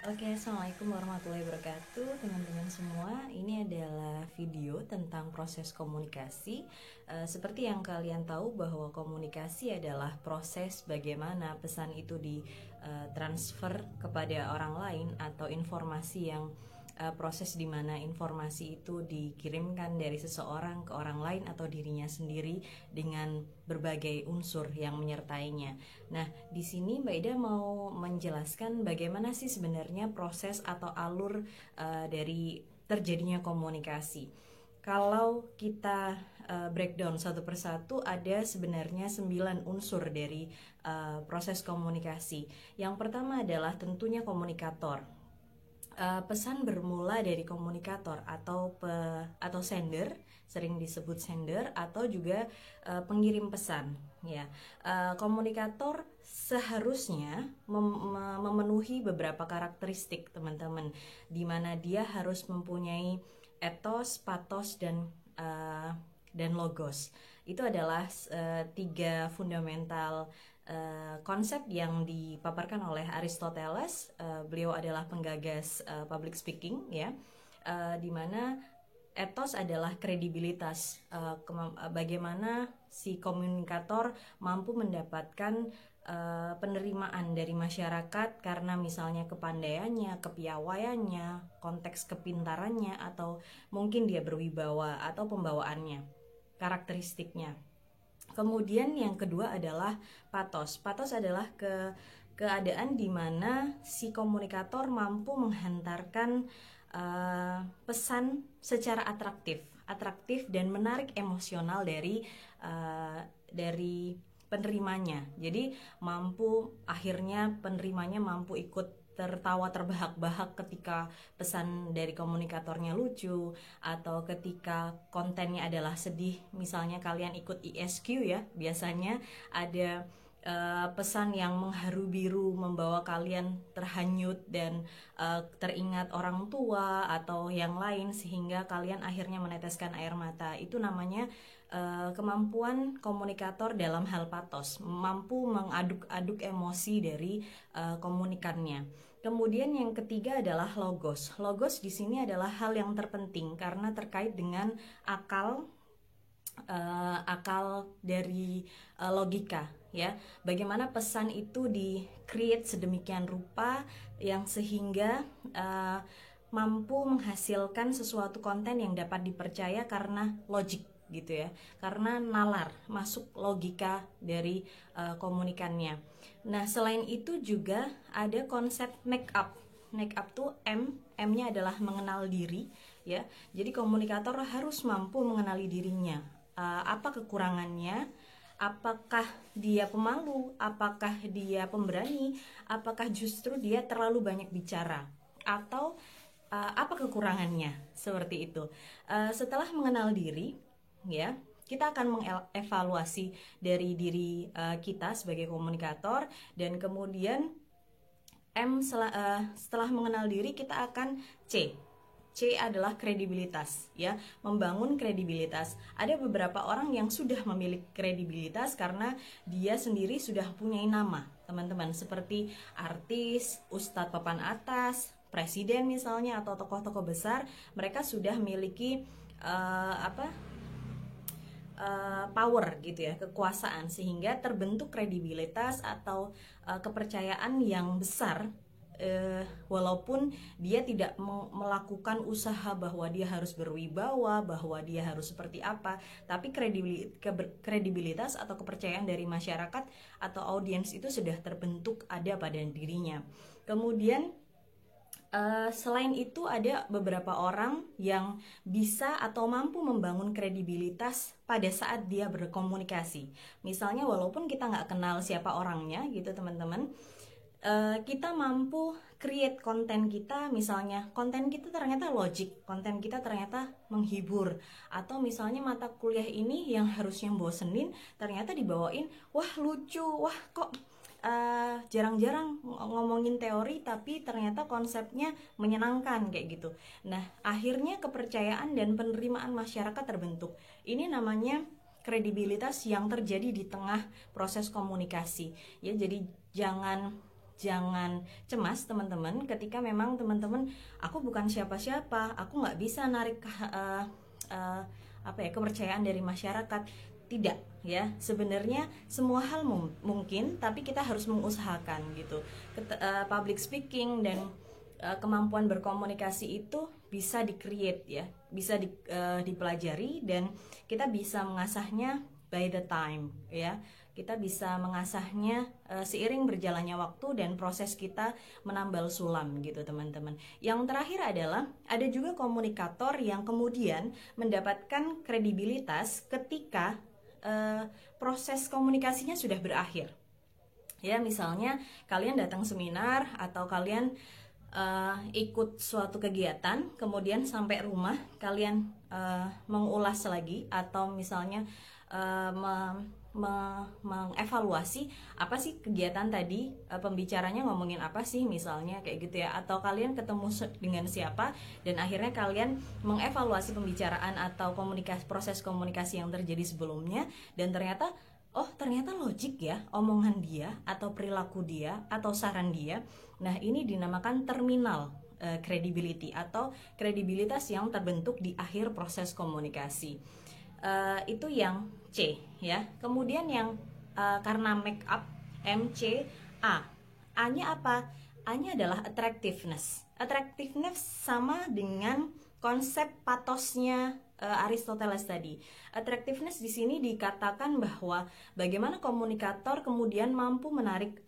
Oke, Assalamualaikum warahmatullahi wabarakatuh teman-teman semua. Ini adalah video tentang proses komunikasi. Seperti yang kalian tahu bahwa komunikasi adalah proses bagaimana pesan itu ditransfer kepada orang lain atau informasi yang proses di mana informasi itu dikirimkan dari seseorang ke orang lain atau dirinya sendiri dengan berbagai unsur yang menyertainya. Nah, di sini Mbak Ida mau menjelaskan bagaimana sih sebenarnya proses atau alur dari terjadinya komunikasi. Kalau kita breakdown satu persatu, ada sebenarnya 9 unsur dari proses komunikasi. Yang pertama adalah tentunya komunikator. Pesan bermula dari komunikator atau sender, sering disebut sender, atau juga pengirim pesan ya. Komunikator seharusnya memenuhi beberapa karakteristik teman-teman, di mana dia harus mempunyai etos, patos, dan logos. Itu adalah tiga fundamental konsep yang dipaparkan oleh Aristoteles. Beliau adalah penggagas public speaking ya, di mana etos adalah kredibilitas, bagaimana si komunikator mampu mendapatkan penerimaan dari masyarakat karena misalnya kepandaiannya, kepiawaiannya, konteks kepintarannya, atau mungkin dia berwibawa atau pembawaannya, karakteristiknya. Kemudian yang kedua adalah patos. Patos adalah keadaan di mana si komunikator mampu menghantarkan pesan secara atraktif dan menarik emosional dari penerimanya. Jadi akhirnya penerimanya mampu ikut tertawa terbahak-bahak ketika pesan dari komunikatornya lucu, atau ketika kontennya adalah sedih, misalnya kalian ikut ISQ ya, biasanya ada pesan yang mengharu biru membawa kalian terhanyut dan teringat orang tua atau yang lain, sehingga kalian akhirnya meneteskan air mata. Itu namanya kemampuan komunikator dalam hal patos, mampu mengaduk-aduk emosi dari komunikannya. Kemudian yang ketiga adalah logos. Logos di sini adalah hal yang terpenting karena terkait dengan akal dari logika ya. Bagaimana pesan itu di-create sedemikian rupa yang sehingga mampu menghasilkan sesuatu konten yang dapat dipercaya karena logik gitu ya, karena nalar masuk logika dari komunikannya. Nah, selain itu juga ada konsep make up. Make up tuh M-nya adalah mengenal diri ya. Jadi komunikator harus mampu mengenali dirinya. Apa kekurangannya? Apakah dia pemalu? Apakah dia pemberani? Apakah justru dia terlalu banyak bicara? Atau apa kekurangannya? Seperti itu. Setelah mengenal diri, ya, kita akan mengevaluasi dari diri kita sebagai komunikator, dan kemudian setelah mengenal diri kita akan C adalah kredibilitas ya, membangun kredibilitas. Ada beberapa orang yang sudah memiliki kredibilitas karena dia sendiri sudah punya nama, teman-teman, seperti artis, ustadz papan atas, presiden misalnya, atau tokoh-tokoh besar. Mereka sudah memiliki power gitu ya, kekuasaan, sehingga terbentuk kredibilitas atau kepercayaan yang besar. Walaupun dia tidak melakukan usaha bahwa dia harus berwibawa, bahwa dia harus seperti apa, tapi kredibilitas atau kepercayaan dari masyarakat atau audiens itu sudah terbentuk, ada pada dirinya. Kemudian selain itu ada beberapa orang yang bisa atau mampu membangun kredibilitas pada saat dia berkomunikasi. Misalnya walaupun kita nggak kenal siapa orangnya gitu teman-teman, kita mampu create konten kita. Misalnya konten kita ternyata logik, konten kita ternyata menghibur, atau misalnya mata kuliah ini yang harusnya bosenin ternyata dibawain, wah lucu, wah kok jarang-jarang ngomongin teori tapi ternyata konsepnya menyenangkan kayak gitu. Nah, akhirnya kepercayaan dan penerimaan masyarakat terbentuk. Ini namanya kredibilitas yang terjadi di tengah proses komunikasi ya. Jadi jangan cemas teman-teman ketika memang teman-teman, aku bukan siapa-siapa, aku nggak bisa narik kepercayaan dari masyarakat. Tidak ya, sebenarnya semua hal mungkin, tapi kita harus mengusahakan gitu. Public speaking dan kemampuan berkomunikasi itu bisa di-create ya, bisa dipelajari, dan kita bisa mengasahnya by the time ya. Kita bisa mengasahnya seiring berjalannya waktu dan proses kita menambal sulam gitu teman-teman. Yang terakhir adalah ada juga komunikator yang kemudian mendapatkan kredibilitas ketika proses komunikasinya sudah berakhir. Ya, misalnya kalian datang seminar atau kalian ikut suatu kegiatan, kemudian sampai rumah kalian mengulas lagi, atau misalnya mengevaluasi apa sih kegiatan tadi, pembicaranya ngomongin apa sih misalnya kayak gitu ya, atau kalian ketemu dengan siapa dan akhirnya kalian mengevaluasi pembicaraan atau proses komunikasi yang terjadi sebelumnya, dan ternyata logik ya omongan dia atau perilaku dia atau saran dia. Nah, ini dinamakan terminal credibility atau kredibilitas yang terbentuk di akhir proses komunikasi. Itu yang C ya. Kemudian yang karena make up, MC, A-nya apa? A-nya adalah attractiveness. Attractiveness sama dengan konsep patosnya Aristoteles tadi. Attractiveness di sini dikatakan bahwa bagaimana komunikator kemudian mampu menarik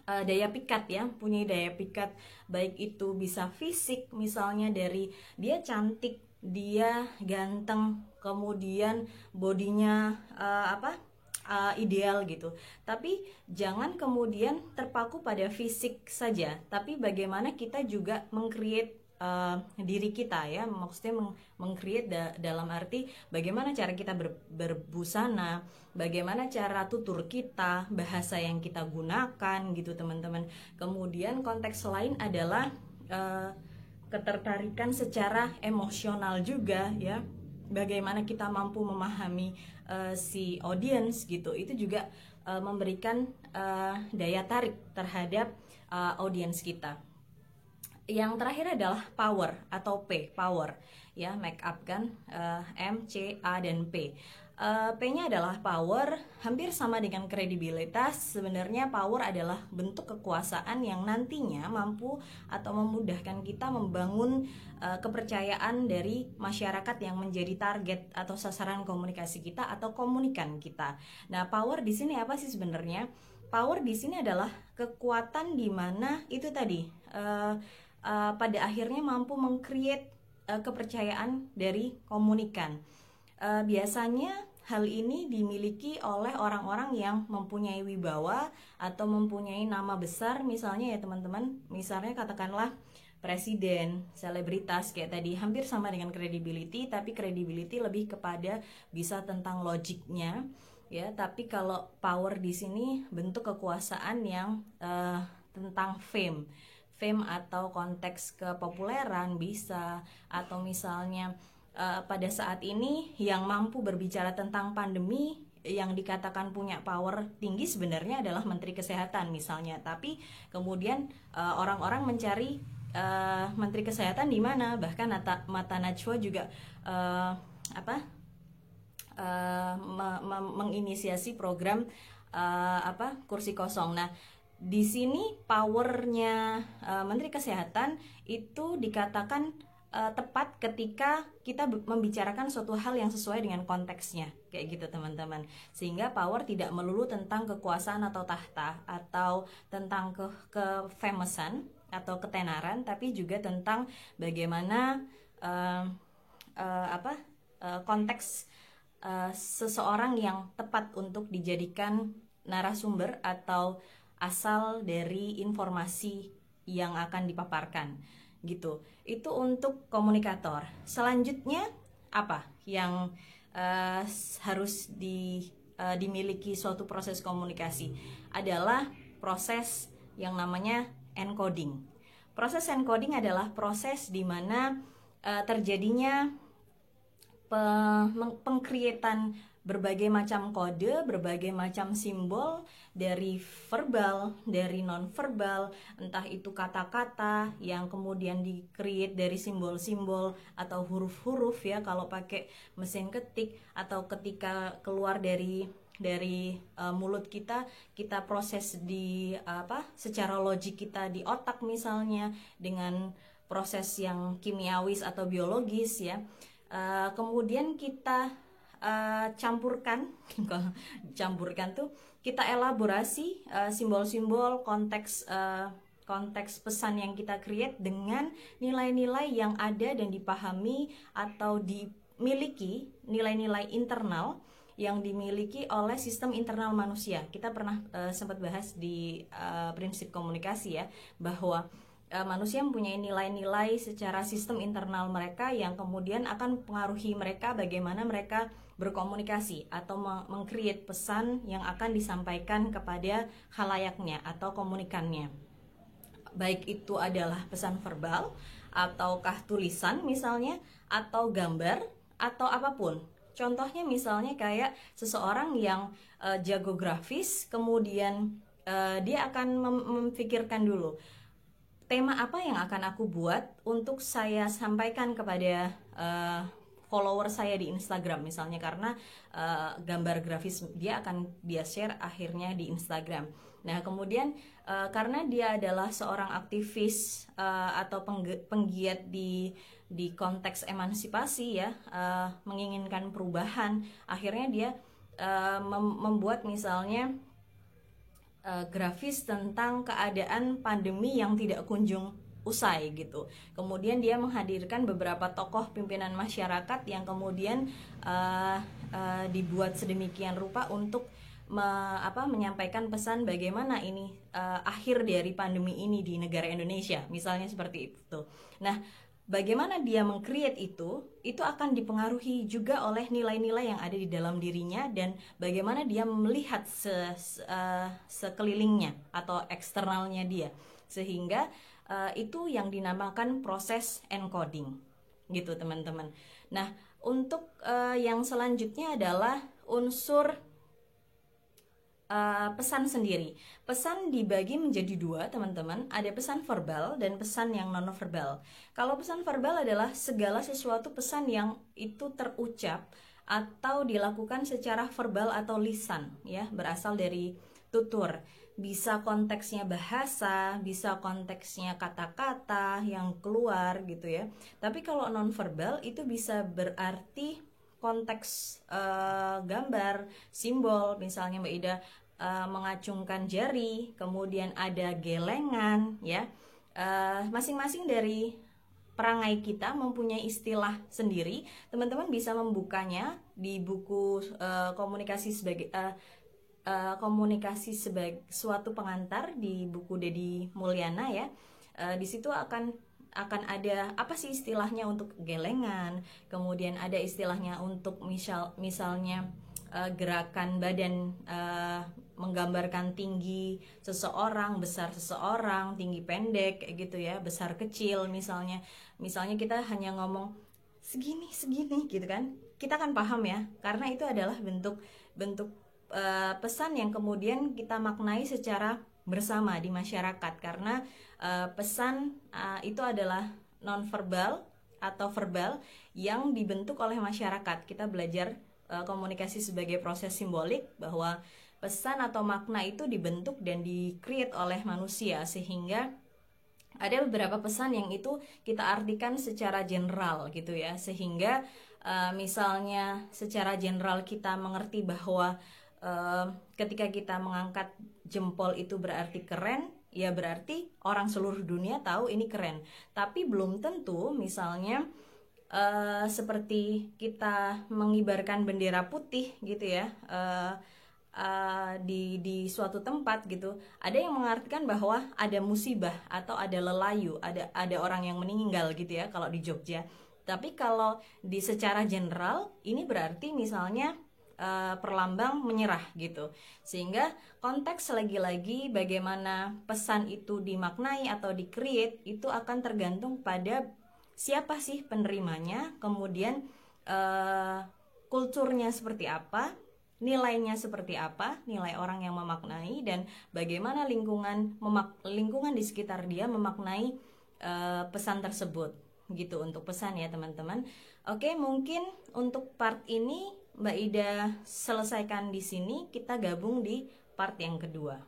daya pikat ya, punya daya pikat, baik itu bisa fisik, misalnya dari dia cantik, dia ganteng, kemudian bodinya ideal gitu. Tapi jangan kemudian terpaku pada fisik saja, tapi bagaimana kita juga meng-create diri kita ya, maksudnya meng-create dalam arti bagaimana cara kita berbusana, bagaimana cara tutur kita, bahasa yang kita gunakan gitu teman-teman. Kemudian konteks lain adalah ketertarikan secara emosional juga ya, bagaimana kita mampu memahami si audience gitu, itu juga memberikan daya tarik terhadap audience kita. Yang terakhir adalah power atau P, power ya, make up kan, M, C, A, dan P. P-nya adalah power, hampir sama dengan kredibilitas. Sebenarnya power adalah bentuk kekuasaan yang nantinya mampu atau memudahkan kita membangun kepercayaan dari masyarakat yang menjadi target atau sasaran komunikasi kita atau komunikan kita. Nah, power di sini apa sih sebenarnya? Power di sini adalah kekuatan di mana itu tadi pada akhirnya mampu meng-create kepercayaan dari komunikan. Biasanya hal ini dimiliki oleh orang-orang yang mempunyai wibawa atau mempunyai nama besar, misalnya ya teman-teman, misalnya katakanlah presiden, selebritas kayak tadi, hampir sama dengan credibility, tapi credibility lebih kepada bisa tentang logiknya ya, tapi kalau power di sini bentuk kekuasaan yang tentang fame atau konteks kepopuleran bisa, atau misalnya pada saat ini yang mampu berbicara tentang pandemi yang dikatakan punya power tinggi sebenarnya adalah Menteri Kesehatan misalnya, tapi kemudian orang-orang mencari Menteri Kesehatan di mana, bahkan Mata Najwa juga menginisiasi program kursi kosong. Nah, di sini powernya Menteri Kesehatan itu dikatakan tepat ketika kita membicarakan suatu hal yang sesuai dengan konteksnya, kayak gitu teman-teman. Sehingga power tidak melulu tentang kekuasaan atau tahta atau tentang kefamousan atau ketenaran, tapi juga tentang bagaimana konteks seseorang yang tepat untuk dijadikan narasumber atau asal dari informasi yang akan dipaparkan gitu. Itu untuk komunikator. Selanjutnya apa yang harus dimiliki suatu proses komunikasi adalah proses yang namanya encoding. Proses encoding adalah proses di mana terjadinya pengkreatan berbagai macam kode, berbagai macam simbol dari verbal, dari non-verbal, entah itu kata-kata yang kemudian di-create dari simbol-simbol atau huruf-huruf ya kalau pakai mesin ketik, atau ketika keluar dari mulut kita proses di secara logik kita di otak misalnya dengan proses yang kimiawis atau biologis ya. Kemudian kita campurkan tuh kita elaborasi simbol-simbol konteks pesan yang kita create dengan nilai-nilai yang ada dan dipahami atau dimiliki, nilai-nilai internal yang dimiliki oleh sistem internal manusia. Kita pernah sempat bahas di prinsip komunikasi ya, bahwa manusia mempunyai nilai-nilai secara sistem internal mereka yang kemudian akan mempengaruhi mereka bagaimana mereka berkomunikasi atau meng-create pesan yang akan disampaikan kepada khalayaknya atau komunikannya. Baik itu adalah pesan verbal ataukah tulisan misalnya, atau gambar atau apapun. Contohnya misalnya kayak seseorang yang jago grafis, kemudian dia akan memikirkan dulu tema apa yang akan aku buat untuk saya sampaikan kepada follower saya di Instagram misalnya, karena gambar grafis dia akan share akhirnya di Instagram. Nah kemudian karena dia adalah seorang aktivis atau penggiat di konteks emansipasi ya, menginginkan perubahan, akhirnya dia membuat misalnya grafis tentang keadaan pandemi yang tidak kunjung usai gitu. Kemudian dia menghadirkan beberapa tokoh pimpinan masyarakat yang kemudian dibuat sedemikian rupa untuk menyampaikan pesan bagaimana ini akhir dari pandemi ini di negara Indonesia, misalnya seperti itu. Nah, bagaimana dia meng-create itu akan dipengaruhi juga oleh nilai-nilai yang ada di dalam dirinya dan bagaimana dia melihat sekelilingnya atau eksternalnya dia, sehingga itu yang dinamakan proses encoding gitu teman-teman. Nah untuk yang selanjutnya adalah unsur pesan sendiri. Pesan dibagi menjadi dua teman-teman, ada pesan verbal dan pesan yang non-verbal. Kalau pesan verbal adalah segala sesuatu pesan yang itu terucap atau dilakukan secara verbal atau lisan ya, berasal dari tutur. Bisa konteksnya bahasa, bisa konteksnya kata-kata yang keluar gitu ya. Tapi kalau non-verbal itu bisa berarti konteks gambar, simbol, misalnya Mbak Ida mengacungkan jari, kemudian ada gelengan ya. Masing-masing dari perangai kita mempunyai istilah sendiri. Teman-teman bisa membukanya di buku komunikasi sebagai suatu pengantar di buku Dedi Mulyana ya. Di situ akan ada apa sih istilahnya untuk gelengan, kemudian ada istilahnya untuk misalnya gerakan badan menggambarkan tinggi seseorang, besar seseorang, tinggi pendek kayak gitu ya, besar kecil misalnya kita hanya ngomong segini gitu kan, kita kan paham ya, karena itu adalah bentuk pesan yang kemudian kita maknai secara bersama di masyarakat, karena pesan itu adalah non-verbal atau verbal yang dibentuk oleh masyarakat. Kita belajar komunikasi sebagai proses simbolik, bahwa pesan atau makna itu dibentuk dan di-create oleh manusia, sehingga ada beberapa pesan yang itu kita artikan secara general gitu ya, sehingga misalnya secara general kita mengerti bahwa ketika kita mengangkat jempol itu berarti keren, ya berarti orang seluruh dunia tahu ini keren. Tapi belum tentu misalnya seperti kita mengibarkan bendera putih gitu ya, di suatu tempat gitu, ada yang mengartikan bahwa ada musibah atau ada lelayu, ada orang yang meninggal gitu ya kalau di Jogja. Tapi kalau di secara general ini berarti misalnya perlambang menyerah gitu, sehingga konteks lagi-lagi bagaimana pesan itu dimaknai atau di-create itu akan tergantung pada siapa sih penerimanya, kemudian kulturnya seperti apa, nilainya seperti apa, nilai orang yang memaknai, dan bagaimana lingkungan di sekitar dia memaknai pesan tersebut. Gitu untuk pesan ya teman-teman. Oke, mungkin untuk part ini Mbak Ida selesaikan di sini, kita gabung di part yang kedua.